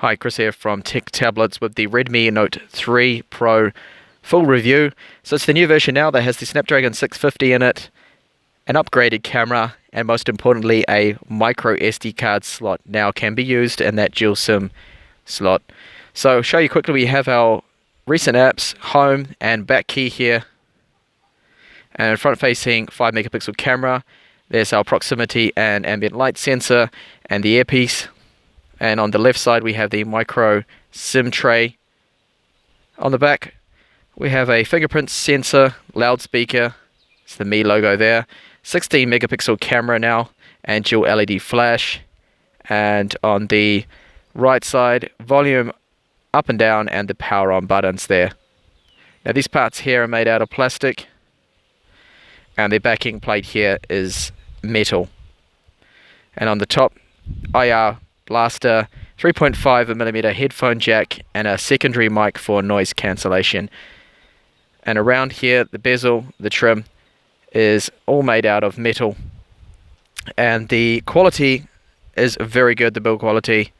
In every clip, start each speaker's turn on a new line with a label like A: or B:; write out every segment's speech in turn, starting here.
A: Hi, Chris here from Tech Tablets with the Redmi Note 3 Pro full review. So it's the new version now that has the Snapdragon 650 in it, an upgraded camera, and most importantly a micro SD card slot now can be used in that dual SIM slot. So I'll show you quickly. We have our recent apps, home and back key here, and front facing 5 megapixel camera. There's our proximity and ambient light sensor and the earpiece. And on the left side we have the micro SIM tray. On the back we have a fingerprint sensor, loudspeaker, it's the Mi logo there, 16 megapixel camera now, and dual LED flash. And on the right side, volume up and down and the power on buttons there. Now these parts here are made out of plastic, and the backing plate here is metal. And on the top, IR blaster, 3.5mm headphone jack, and a secondary mic for noise cancellation. And around here, the bezel, the trim, is all made out of metal. And the quality is very good, the build quality.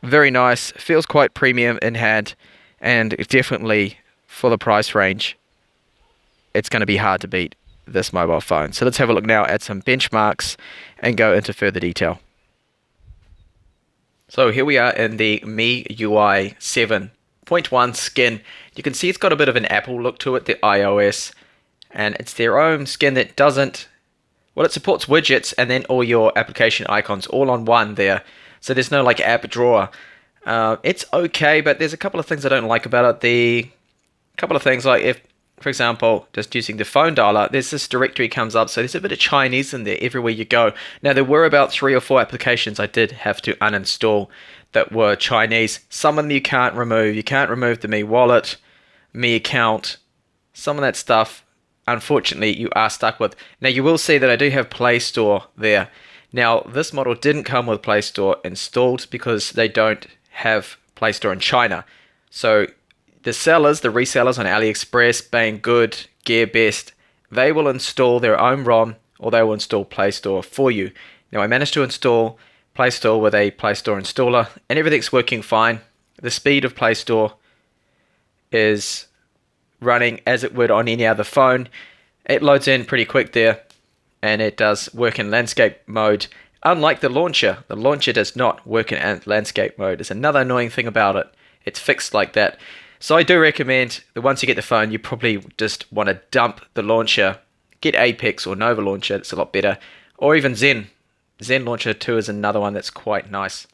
A: Very nice, feels quite premium in hand, and definitely for the price range, it's going to be hard to beat this mobile phone. So let's have a look now at some benchmarks and go into further detail. So here we are in the MIUI 7.1 skin. You can see it's got a bit of an Apple look to it, the iOS, and it's their own skin that doesn't, well, it supports widgets and then all your application icons all on one there. So there's no like app drawer. It's okay, but there's a couple of things I don't like about it. The couple of things like, if, for example, just using the phone dialer, there's this directory comes up, so there's a bit of Chinese in there everywhere you go. Now, there were about 3 or 4 applications I did have to uninstall that were Chinese. Some of them you can't remove. You can't remove the Mi Wallet, Mi Account. Some of that stuff, unfortunately, you are stuck with. Now, you will see that I do have Play Store there. Now, this model didn't come with Play Store installed because they don't have Play Store in China. So the sellers, the resellers on AliExpress, Banggood, GearBest, they will install their own ROM or they will install Play Store for you. Now I managed to install Play Store with a Play Store installer and everything's working fine. The speed of Play Store is running as it would on any other phone. It loads in pretty quick there and it does work in landscape mode. Unlike the launcher does not work in landscape mode. There's another annoying thing about it. It's fixed like that. So I do recommend that once you get the phone, you probably just want to dump the launcher. Get Apex or Nova Launcher, it's a lot better. Or even Zen. Zen Launcher 2 is another one that's quite nice.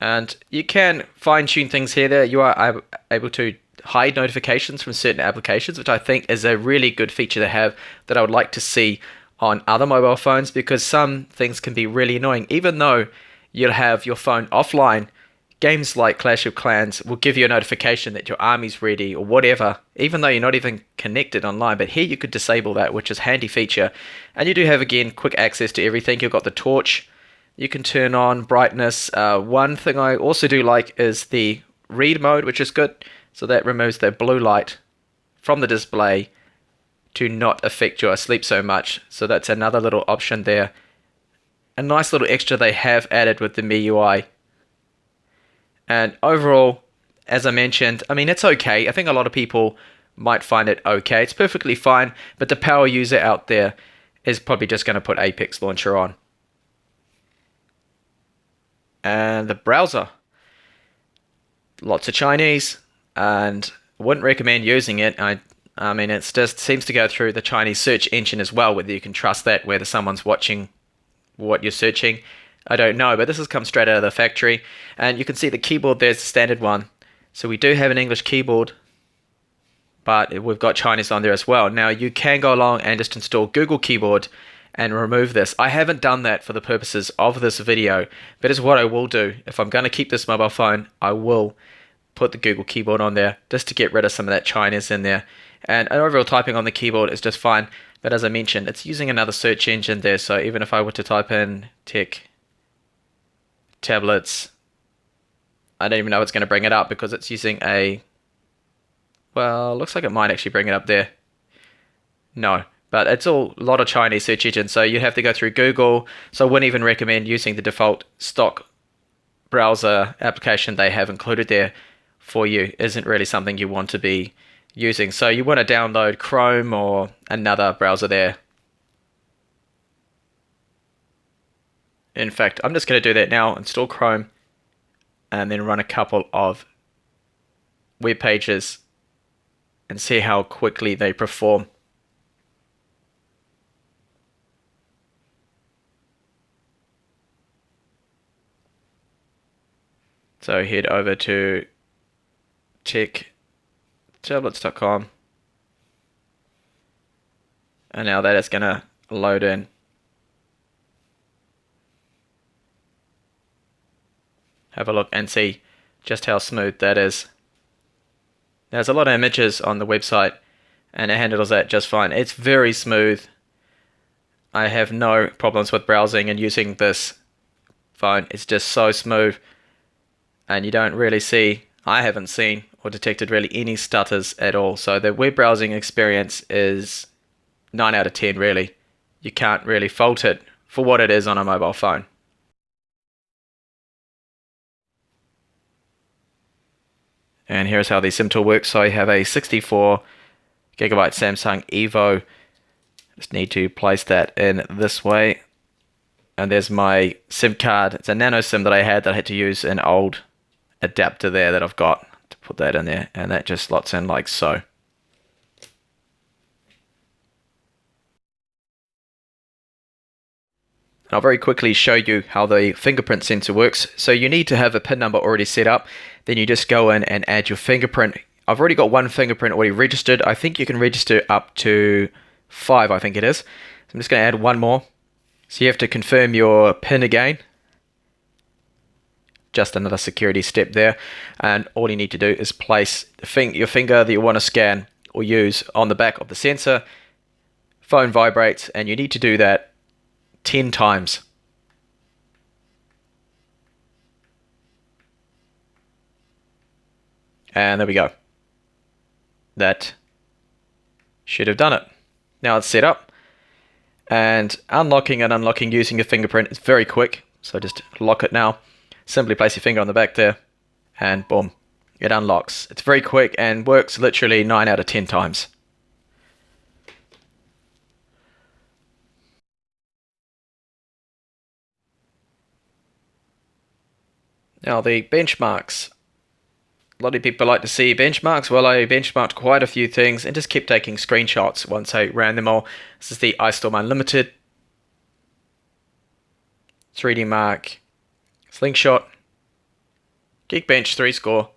A: And you can fine-tune things here. There, you are able to hide notifications from certain applications, which I think is a really good feature to have that I would like to see on other mobile phones, because some things can be really annoying. Even though you'll have your phone offline, games like Clash of Clans will give you a notification that your army's ready or whatever, even though you're not even connected online. But here you could disable that, which is a handy feature. And you do have, again, quick access to everything. You've got the torch. You can turn on brightness. One thing I also do like is the read mode, which is good. So that removes the blue light from the display to not affect your sleep so much. So that's another little option there. A nice little extra they have added with the MIUI. And overall, as I mentioned, I mean, it's okay. I think a lot of people might find it okay. It's perfectly fine, but the power user out there is probably just going to put Apex Launcher on. And the browser. Lots of Chinese, and I wouldn't recommend using it. I mean, it just seems to go through the Chinese search engine as well, whether you can trust that, whether someone's watching what you're searching. I don't know, but this has come straight out of the factory. And you can see the keyboard, there's the standard one. So we do have an English keyboard, but we've got Chinese on there as well. Now you can go along and just install Google Keyboard and remove this. I haven't done that for the purposes of this video, but it's what I will do. If I'm going to keep this mobile phone, I will put the Google Keyboard on there just to get rid of some of that Chinese in there. And overall typing on the keyboard is just fine. But as I mentioned, it's using another search engine there. So even if I were to type in tech tablets, I don't even know if it's going to bring it up because it's using a, well, looks like it might actually bring it up there. No, but it's all a lot of Chinese search engines, so you have to go through Google. So I wouldn't even recommend using the default stock browser application they have included there for you isn't really something you want to be using. So you want to download Chrome or another browser there. In fact, I'm just going to do that now. Install Chrome and then run a couple of web pages and see how quickly they perform. So head over to techtablets.com, and now that is going to load in. Have a look and see just how smooth that is. There's a lot of images on the website and it handles that just fine. It's very smooth. I have no problems with browsing and using this phone. It's just so smooth, and you don't really see, I haven't seen or detected really any stutters at all. So the web browsing experience is 9 out of 10 really. You can't really fault it for what it is on a mobile phone. And here's how the SIM tool works. So I have a 64GB Samsung Evo. Just need to place that in this way. And there's my SIM card. It's a nano SIM that I had to use an old adapter there that I've got to put that in there. And that just slots in like so. And I'll very quickly show you how the fingerprint sensor works. So you need to have a PIN number already set up. Then you just go in and add your fingerprint. I've already got one fingerprint already registered. I think you can register up to 5, I think it is. So I'm just going to add one more. So you have to confirm your PIN again. Just another security step there. And all you need to do is place your finger that you want to scan or use on the back of the sensor. Phone vibrates, and you need to do that 10 times. And there we go. That should have done it. Now it's set up, and unlocking and unlocking using your fingerprint is very quick. So just lock it now. Simply place your finger on the back there, and boom, it unlocks. It's very quick and works literally 9 out of 10 times. Now the benchmarks. A lot of people like to see benchmarks. Well, I benchmarked quite a few things and just kept taking screenshots once I ran them all. This is the iStorm Unlimited, 3D Mark, Slingshot, GeekBench 3-score,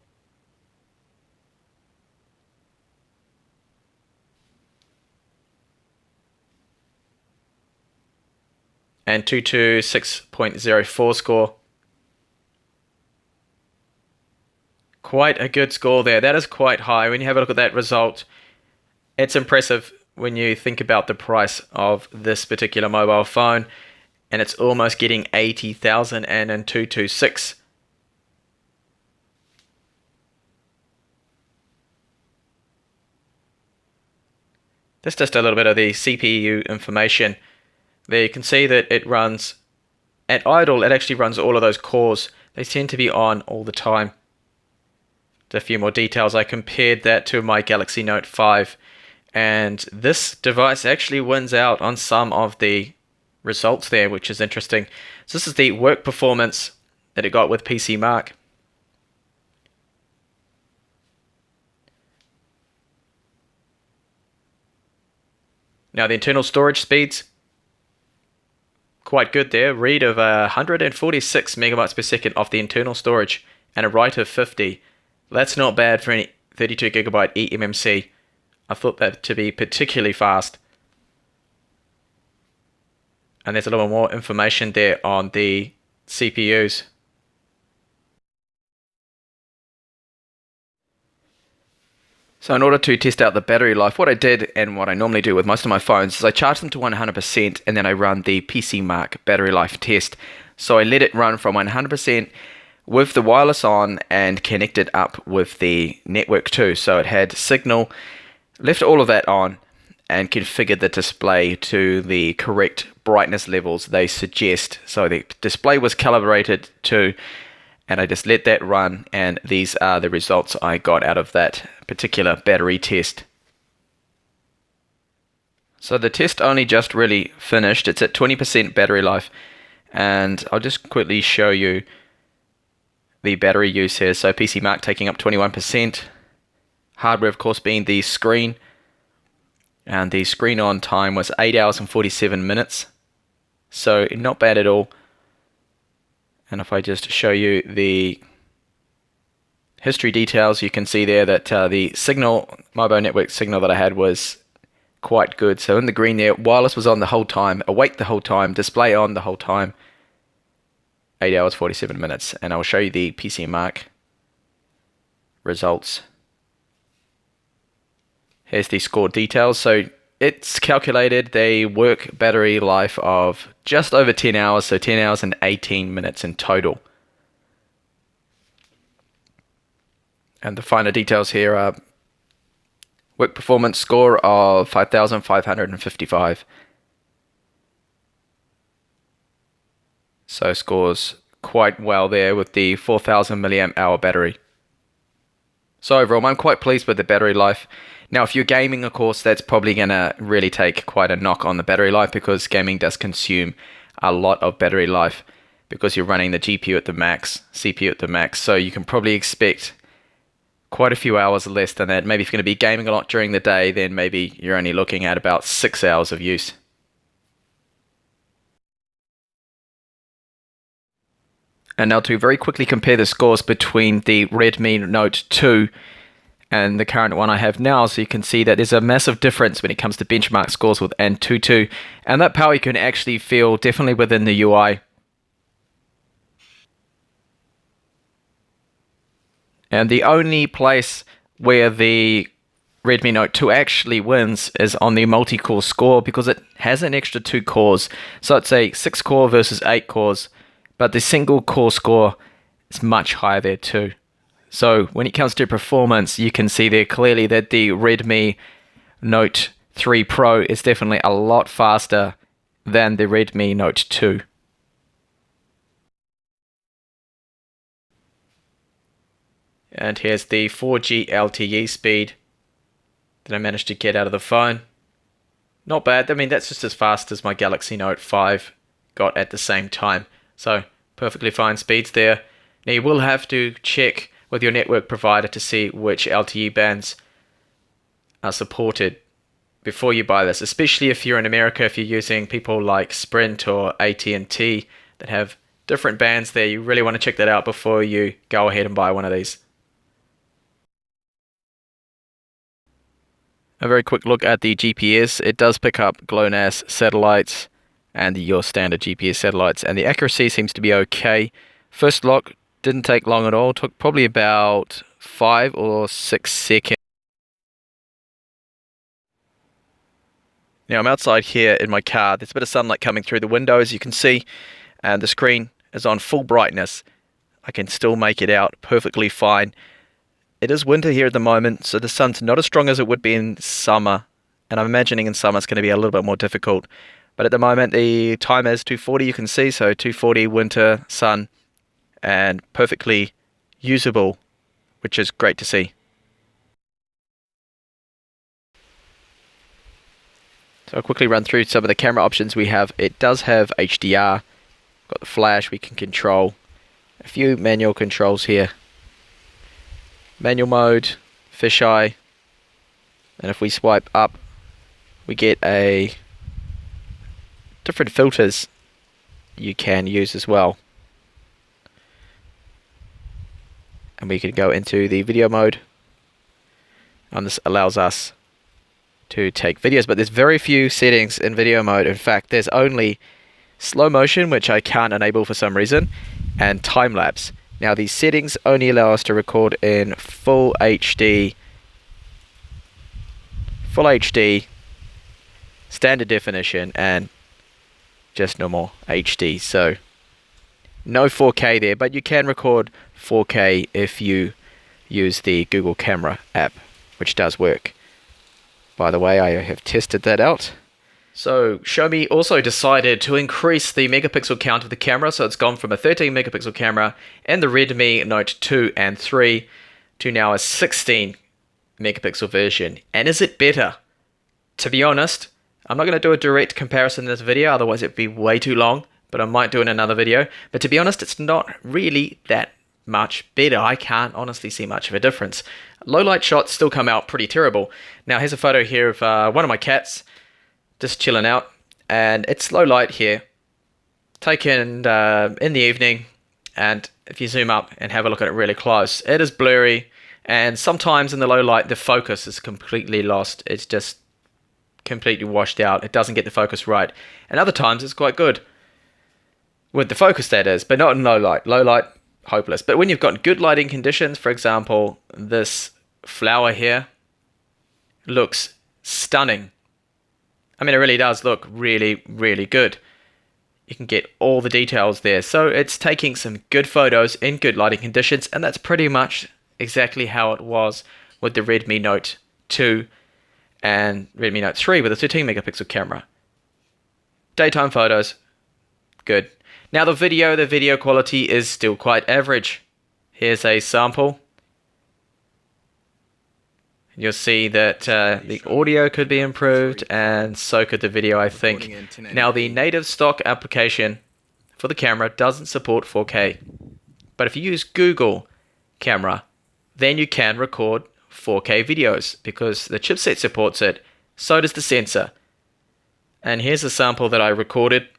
A: AnTuTu 6.04 score. Quite a good score there. That is quite high. When you have a look at that result, it's impressive when you think about the price of this particular mobile phone, and it's almost getting 80,000 and AnTuTu 6. That's just a little bit of the CPU information. There you can see that it runs at idle. It actually runs all of those cores. They tend to be on all the time. A few more details. I compared that to my Galaxy Note 5, and this device actually wins out on some of the results there, which is interesting. So this is the work performance that it got with PC Mark. Now the internal storage speeds, quite good there. Read of 146 megabytes per second off the internal storage and a write of 50. That's not bad for any 32GB eMMC. I thought that to be particularly fast. And there's a little more information there on the CPUs. So in order to test out the battery life, what I did and what I normally do with most of my phones is I charge them to 100% and then I run the PC Mark battery life test. So I let it run from 100% with the wireless on and connected up with the network too. So it had signal, left all of that on and configured the display to the correct brightness levels they suggest. So the display was calibrated to and I just let that run, and these are the results I got out of that particular battery test. So the test only just really finished. It's at 20% battery life, and I'll just quickly show you the battery use here. So PC Mark taking up 21%, hardware of course being the screen, and the screen on time was 8 hours and 47 minutes, so not bad at all. And if I just show you the history details, you can see there that the signal, mobile network signal that I had was quite good. So in the green there, wireless was on the whole time, awake the whole time, display on the whole time, 8 hours 47 minutes. And I'll show you the PC Mark results. Here's the score details. So it's calculated the work battery life of just over 10 hours, so 10 hours and 18 minutes in total. And the finer details here are work performance score of 5,555. So scores quite well there with the 4,000 milliamp hour battery. So overall, I'm quite pleased with the battery life. Now, if you're gaming, of course, that's probably going to really take quite a knock on the battery life, because gaming does consume a lot of battery life because you're running the GPU at the max, CPU at the max. So you can probably expect quite a few hours less than that. Maybe if you're going to be gaming a lot during the day, then maybe you're only looking at about 6 hours of use. And now to very quickly compare the scores between the Redmi Note 2 and the current one I have now, so you can see that there's a massive difference when it comes to benchmark scores with AnTuTu, and that power you can actually feel definitely within the UI. And the only place where the Redmi Note 2 actually wins is on the multi-core score, because it has an extra 2 cores. So it's a 6 core versus 8 cores, but the single core score is much higher there too. So when it comes to performance, you can see there clearly that the Redmi Note 3 Pro is definitely a lot faster than the Redmi Note 2. And here's the 4G LTE speed that I managed to get out of the phone. Not bad. I mean, that's just as fast as my Galaxy Note 5 got at the same time. So perfectly fine speeds there. Now you will have to check with your network provider to see which LTE bands are supported before you buy this, especially if you're in America. If you're using people like Sprint or AT&T that have different bands there, you really want to check that out before you go ahead and buy one of these. A very quick look at the GPS. It does pick up GLONASS satellites and your standard GPS satellites, and the accuracy seems to be okay. First lock didn't take long at all, took probably about 5 or 6 seconds. Now I'm outside here in my car. There's a bit of sunlight coming through the window, as you can see, and the screen is on full brightness. I can still make it out perfectly fine. It is winter here at the moment, so the sun's not as strong as it would be in summer, and I'm imagining in summer it's going to be a little bit more difficult. But at the moment the time is 2:40, you can see, so 2:40 winter sun, and perfectly usable, which is great to see. So I'll quickly run through some of the camera options we have. It does have HDR, got the flash we can control, a few manual controls here. Manual mode, fisheye, and if we swipe up, we get a different filters you can use as well. And we can go into the video mode, and this allows us to take videos, but there's very few settings in video mode. In fact, there's only slow motion, which I can't enable for some reason, and time lapse. Now these settings only allow us to record in full HD, standard definition, and just normal HD. So no 4K there, but you can record 4K if you use the Google Camera app, which does work. By the way, I have tested that out. So Xiaomi also decided to increase the megapixel count of the camera, so it's gone from a 13 megapixel camera in the Redmi Note 2 and 3 to now a 16 megapixel version. And is it better? To be honest, I'm not going to do a direct comparison in this video, otherwise it'd be way too long, but I might do in another video. But to be honest, it's not really that much better. I can't honestly see much of a difference. Low light shots still come out pretty terrible. Now here's a photo here of one of my cats just chilling out, and it's low light here, taken in the evening, and if you zoom up and have a look at it really close, it is blurry, and sometimes in the low light the focus is completely lost. It's just completely washed out. It doesn't get the focus right, and other times it's quite good with the focus, that is, but not in low light. Low light, hopeless. But when you've got good lighting conditions, for example, this flower here looks stunning. I mean, it really does look really, really good. You can get all the details there. So it's taking some good photos in good lighting conditions, and that's pretty much exactly how it was with the Redmi Note 2 and Redmi Note 3 with a 13 megapixel camera. Daytime photos, good. Now the video quality is still quite average. Here's a sample. You'll see that the audio could be improved, and so could the video, I think. Now, the native stock application for the camera doesn't support 4K. But if you use Google Camera, then you can record 4K videos, because the chipset supports it, so does the sensor. And here's a sample that I recorded.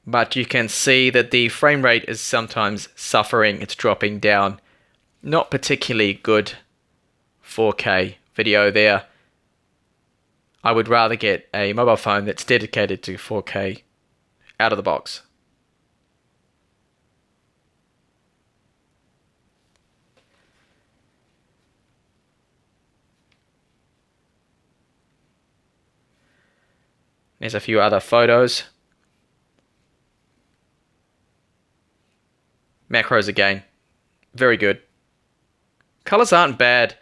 A: But you can see that the frame rate is sometimes suffering. It's dropping down. Not particularly good 4K video there. I would rather get a mobile phone that's dedicated to 4K out of the box. There's a few other photos. Macros again, very good. Colors aren't bad.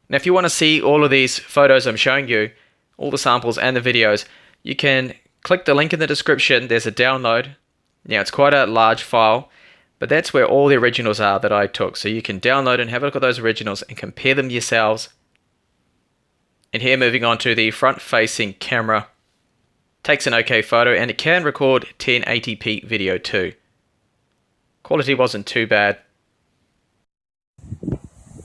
A: Now if you want to see all of these photos I'm showing you, all the samples and the videos, you can click the link in the description. There's a download. Now it's quite a large file, but that's where all the originals are that I took. So you can download and have a look at those originals and compare them yourselves. And here, moving on to the front-facing camera. Takes an okay photo, and it can record 1080p video too. Quality wasn't too bad.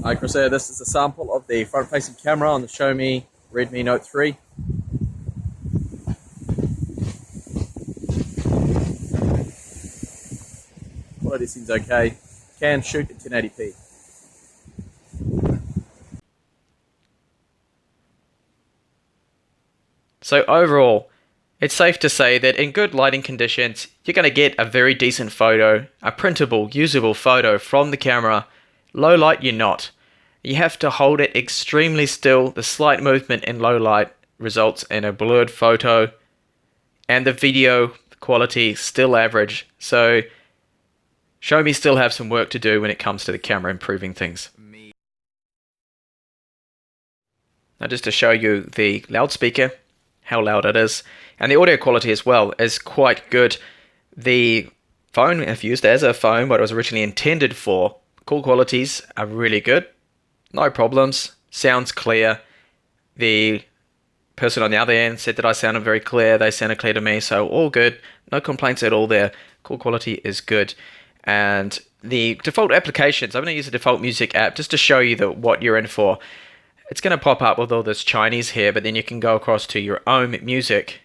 A: Hi Chris here, this is a sample of the front-facing camera on the Xiaomi Redmi Note 3. Quality seems okay. Can shoot at 1080p. So overall, it's safe to say that in good lighting conditions, you're going to get a very decent photo, a printable, usable photo from the camera. Low light, you're not. You have to hold it extremely still. The slight movement in low light results in a blurred photo, and the video quality still average. So Xiaomi still have some work to do when it comes to the camera improving things. Now just to show you the loudspeaker, how loud it is, and the audio quality as well is quite good. The phone, if used as a phone, what it was originally intended for, call qualities are really good. No problems. Sounds clear. The person on the other end said that I sounded very clear. They sounded clear to me, so all good. No complaints at all there. Call quality is good. And the default applications, I'm going to use a default music app just to show you what you're in for. It's going to pop up with all this Chinese here, but then you can go across to your own music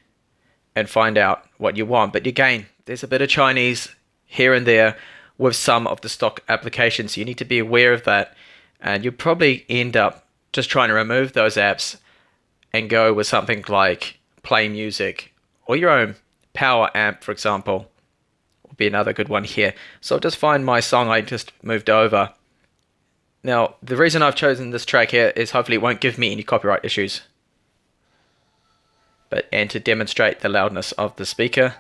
A: and find out what you want. But again, there's a bit of Chinese here and there with some of the stock applications. So you need to be aware of that. And you'll probably end up just trying to remove those apps and go with something like Play Music or your own Power Amp, for example, will be another good one here. So I'll just find my song I just moved over. Now, the reason I've chosen this track here is hopefully it won't give me any copyright issues. And to demonstrate the loudness of the speaker.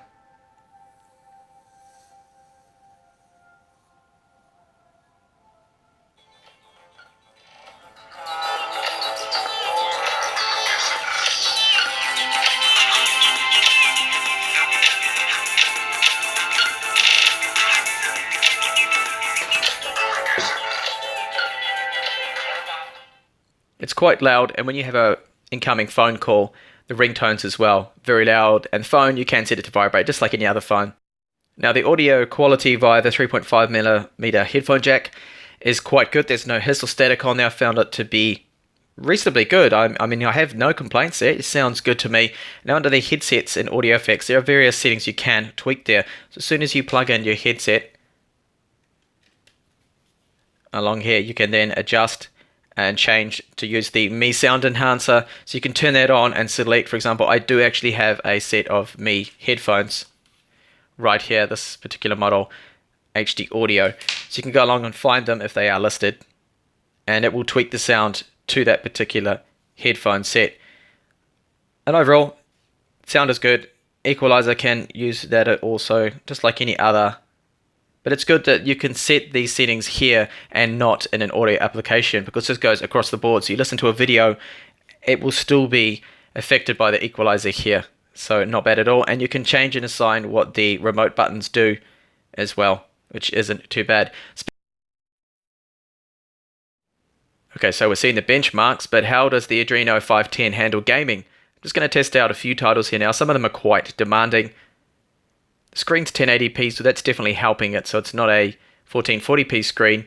A: It's quite loud, and when you have a incoming phone call, the ringtones as well, very loud. And phone, you can set it to vibrate just like any other phone. Now the audio quality via the 3.5mm headphone jack is quite good. There's no hiss or static on there. I found it to be reasonably good. I mean, I have no complaints there. It sounds good to me. Now under the headsets and audio effects, there are various settings you can tweak there. So as soon as you plug in your headset along here, you can then adjust and change to use the Mi Sound Enhancer. So you can turn that on and select, for example, I do actually have a set of Mi headphones right here, this particular model, HD audio. So you can go along and find them if they are listed, and it will tweak the sound to that particular headphone set. And overall, sound is good. Equalizer can use that also, just like any other. But it's good that you can set these settings here and not in an audio application, because this goes across the board. So you listen to a video, it will still be affected by the equalizer here. So not bad at all. And you can change and assign what the remote buttons do as well, which isn't too bad. Okay, so we're seeing the benchmarks, but how does the Adreno 510 handle gaming? I'm just going to test out a few titles here now. Some of them are quite demanding. The screen's 1080p, so that's definitely helping it. So it's not a 1440p screen.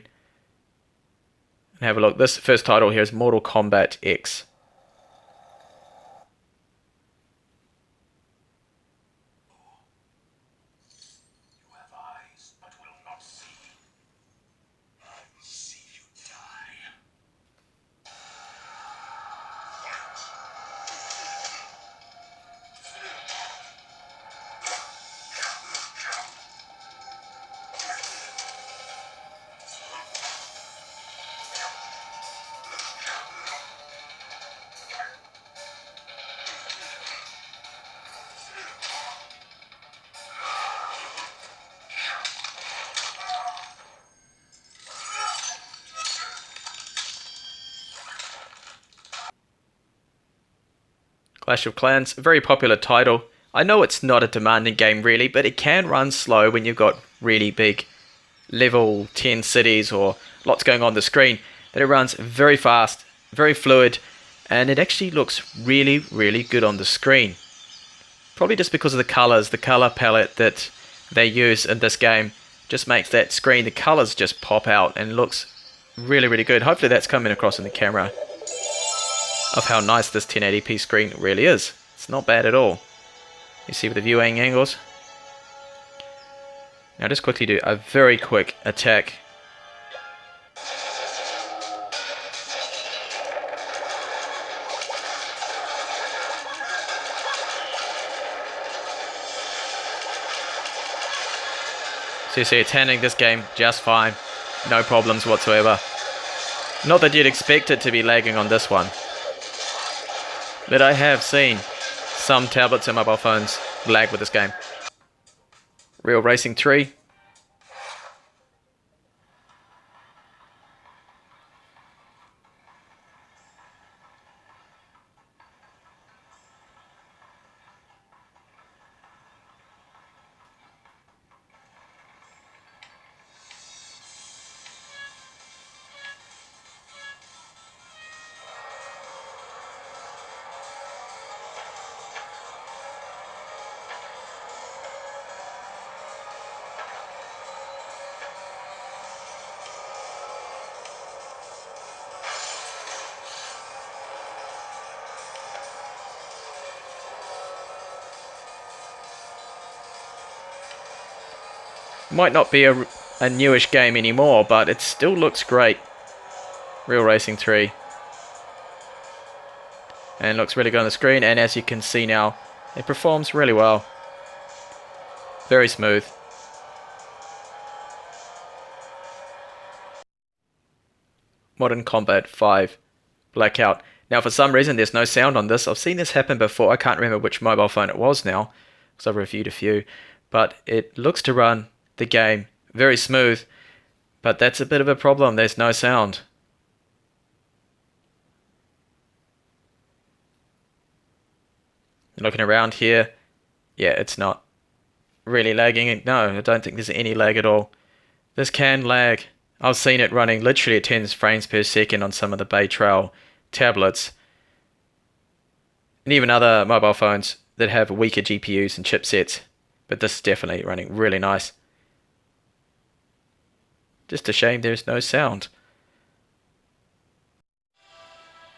A: And have a look. This first title here is Mortal Kombat X. Clash of Clans, a very popular title. I know it's not a demanding game really, but it can run slow when you've got really big level 10 cities or lots going on the screen. But it runs very fast, very fluid, and it actually looks really, really good on the screen. Probably just because of the colors, the color palette that they use in this game just makes that screen, the colors just pop out and looks really, really good. Hopefully that's coming across in the camera of how nice this 1080p screen really is. It's not bad at all. You see with the viewing angles. Now just quickly do a very quick attack. So you see it's handling this game just fine. No problems whatsoever. Not that you'd expect it to be lagging on this one. But I have seen some tablets and mobile phones lag with this game. Real Racing 3. Might not be a newish game anymore, but it still looks great. Real Racing 3. And looks really good on the screen, and as you can see now, it performs really well. Very smooth. Modern Combat 5 Blackout. Now for some reason there's no sound on this. I've seen this happen before. I can't remember which mobile phone it was now, because I've reviewed a few. But it looks to run the game very smooth, but that's a bit of a problem. There's no sound. Looking around here, yeah, it's not really lagging. No, I don't think there's any lag at all. This can lag. I've seen it running literally at 10 frames per second on some of the Bay Trail tablets, and even other mobile phones that have weaker GPUs and chipsets. But this is definitely running really nice. Just a shame there's no sound.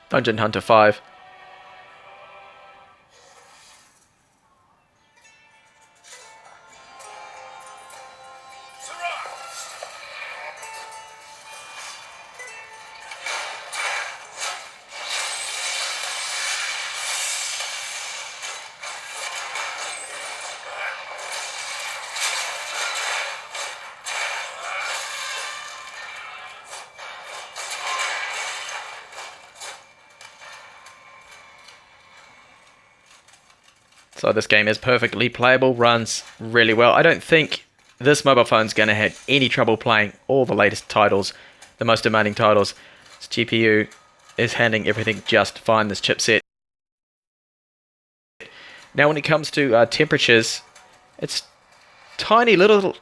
A: Dungeon Hunter 5. So this game is perfectly playable, runs really well. I don't think this mobile phone's going to have any trouble playing all the latest titles, the most demanding titles. This GPU is handling everything just fine, this chipset. Now when it comes to temperatures, it's tiniest little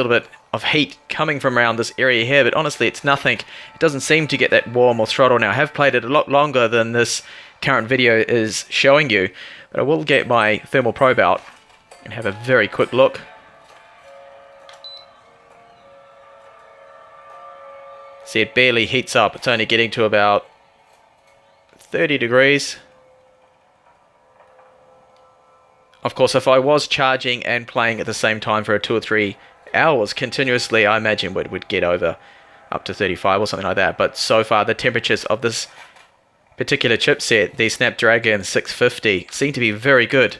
A: bit of heat coming from around this area here, but honestly it's nothing. It doesn't seem to get that warm or throttle. Now I have played it a lot longer than this current video is showing you, but I will get my thermal probe out and have a very quick look. See, it barely heats up. It's only getting to about 30 degrees. Of course, if I was charging and playing at the same time for 2 or 3 hours continuously, I imagine it would get over up to 35 or something like that. But so far, the temperatures of this particular chipset, the Snapdragon 650, seem to be very good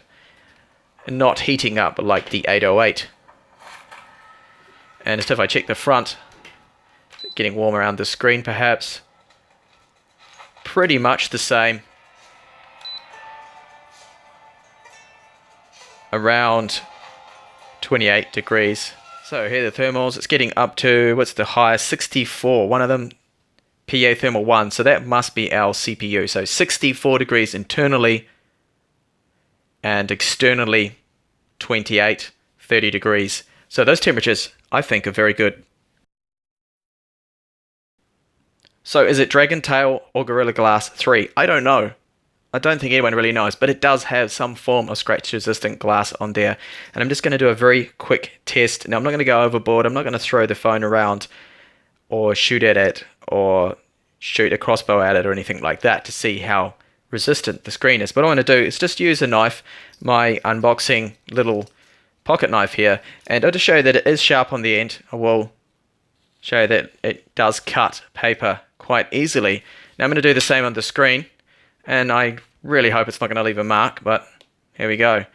A: and not heating up like the 808. And just if I check the front, getting warm around the screen perhaps, pretty much the same. Around 28 degrees. So here are the thermals. It's getting up to, what's the highest? 64. One of them PA thermal 1, so that must be our CPU. So 64 degrees internally and externally 28, 30 degrees. So those temperatures I think are very good. So is it Dragon Tail or Gorilla Glass 3? I don't know. I don't think anyone really knows, but it does have some form of scratch resistant glass on there. And I'm just going to do a very quick test. Now I'm not going to go overboard. I'm not going to throw the phone around or shoot at it or shoot a crossbow at it or anything like that to see how resistant the screen is. What I want to do is just use a knife, my unboxing little pocket knife here, and I'll just show you that it is sharp on the end. I will show you that it does cut paper quite easily. Now I'm going to do the same on the screen, and I really hope it's not going to leave a mark, but here we go.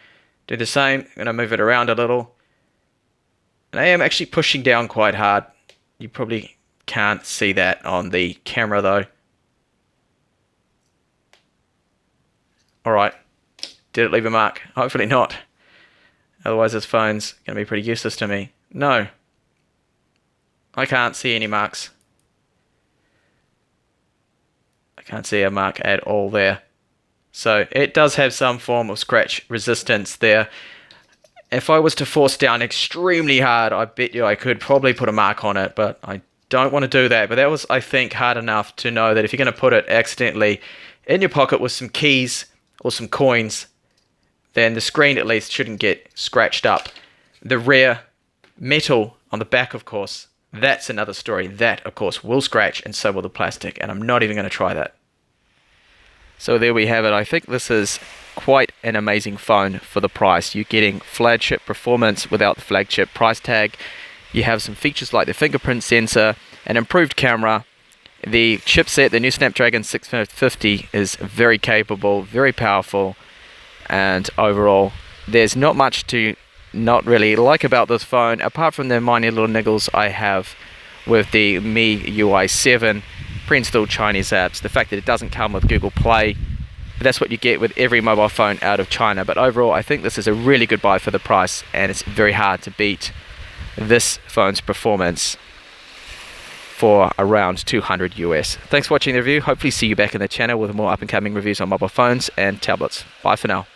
A: Do the same. I'm going to move it around a little, and I am actually pushing down quite hard. You probably can't see that on the camera though. Alright, did it leave a mark? Hopefully not. Otherwise this phone's going to be pretty useless to me. No, I can't see any marks. I can't see a mark at all there. So it does have some form of scratch resistance there. If I was to force down extremely hard, I bet you I could probably put a mark on it, but I don't want to do that. But that was, I think, hard enough to know that if you're going to put it accidentally in your pocket with some keys or some coins, then the screen at least shouldn't get scratched up. The rear metal on the back, of course, that's another story. That, of course, will scratch, and so will the plastic, and I'm not even going to try that. So there we have it. I think this is quite an amazing phone for the price. You're getting flagship performance without the flagship price tag. You have some features like the fingerprint sensor, an improved camera. The chipset, the new Snapdragon 650, is very capable, very powerful, and overall there's not much to not really like about this phone, apart from the minor little niggles I have with the MIUI 7 pre-installed Chinese apps. The fact that it doesn't come with Google Play, but that's what you get with every mobile phone out of China. But overall, I think this is a really good buy for the price, and it's very hard to beat this phone's performance for around 200 US. Thanks for watching the review. Hopefully see you back in the channel with more up and coming reviews on mobile phones and tablets. Bye for now.